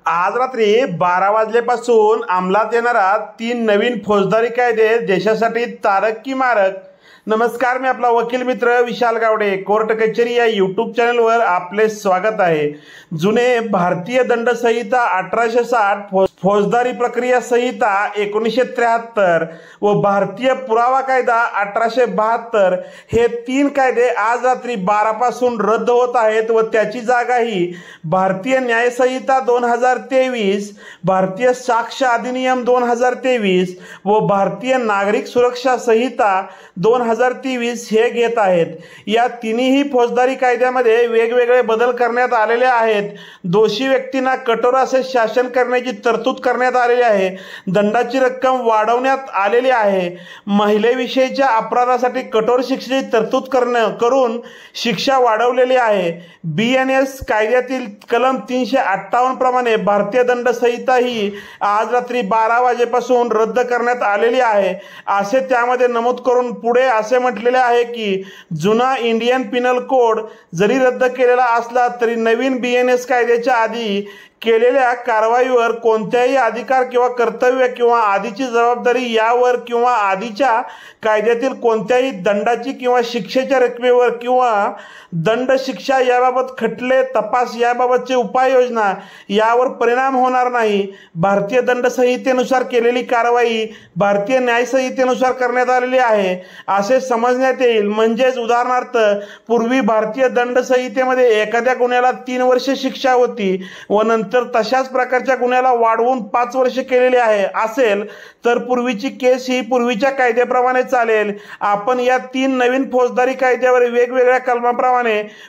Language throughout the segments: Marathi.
आज रात्री 12 वाजल्यापासून अंमलात येणारा 3 नवीन फौजदारी कायदे देशासाठी तारक की मारक। नमस्कार, मी आपला वकील मित्र विशाल गावडे। कोर्ट कचेरी या यूट्यूब चॅनलवर आपले स्वागत आहे। जुने भारतीय दंड संहिता 1860, फौजदारी प्रक्रिया संहिता 1973 व भारतीय पुरावा कायदा 1872 हे 3 कायदे आज रात्री 12 पासून रद्द होत आहेत व त्याची जागा ही भारतीय न्याय संहिता 2023, भारतीय साक्ष अधिनियम 2023 व भारतीय नागरिक सुरक्षा संहिता 2023 हे घेत आहेत। या तिन्ही फौजदारी कायद्यामध्ये वेगवेगळे बदल करण्यात आलेले आहेत। दोषी व्यक्तींना कठोर असे शासन करण्याची तरतूद करण्यात आलेली आहे। दंडाची रक्कम वाढवण्यात आलेली आहे। महिलेविषयीच्या अपराधासाठी कठोर शिक्षेची तरतूद करून शिक्षा वाढवलेली आहे। BNS कायद्यातील कलम 358 प्रमाणे भारतीय दंड संहिता ही आज रात्री 12 वाजेपासून रद्द करण्यात आलेली आहे, असे त्यामध्ये नमूद करून पुढे असे म्हटलेले आहे की जुना इंडियन पिनल कोड जरी रद्द केलेला असला तरी नवीन BNS कायद्याच्या आधी केलेल्या कारवाईवर कोणत्याही अधिकार किंवा कर्तव्य किंवा आधीची जबाबदारी यावर किंवा आधीच्या कायद्यातील कोणत्याही दंडाची किंवा शिक्षेच्या रकमेवर किंवा दंड शिक्षा याबाबत खटले तपास याबाबतची उपाययोजना यावर परिणाम होणार नाही। भारतीय दंड संहितेनुसार केलेली कारवाई भारतीय न्याय संहितेनुसार करण्यात आलेली आहे असे समजण्यात येईल। म्हणजेच उदाहरणार्थ पूर्वी भारतीय दंड संहितेमध्ये एखाद्या गुन्ह्याला 3 वर्षे शिक्षा होती व नंतर तशाच प्रकारच्या गुन्ह्याला वाढवून 5 वर्षे केलेले आहे असेल तर पूर्वीची केस ही पूर्वीच्या कायद्याप्रमाणे चालेल। आपण या 3 नवीन फौजदारी कायद्यावर वेगवेगळ्या कलमाप्रमाणे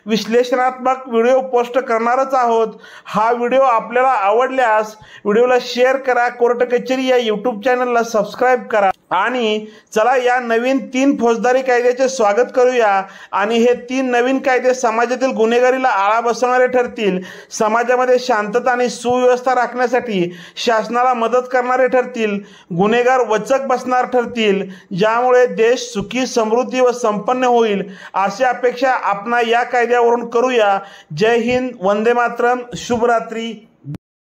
विश्लेषणात्मक व्हिडिओ पोस्ट करणारच आहोत। हा व्हिडिओ आपल्याला आवडल्यास व्हिडिओला शेअर करा, कोर्ट कचेरी या यूट्यूब चॅनलला सबस्क्राइब करा आणि चला या नवीन 3 फौजदारी कायद्याचे स्वागत करूया। आणि हे 3 नवीन कायदे समाजातील गुन्हेगारीला आळा बसवणारे ठरतील, समाजामध्ये शांतता आणि सुव्यवस्था राखण्यासाठी शासनाला मदत करणारे ठरतील, गुन्हेगार वचक बसणार ठरतील, ज्यामुळे देश सुखी समृद्धी व संपन्न होईल अशी अपेक्षा आपण या कायद्यावरून करूया। जय हिंद, वंदे मातरम, शुभ रात्री।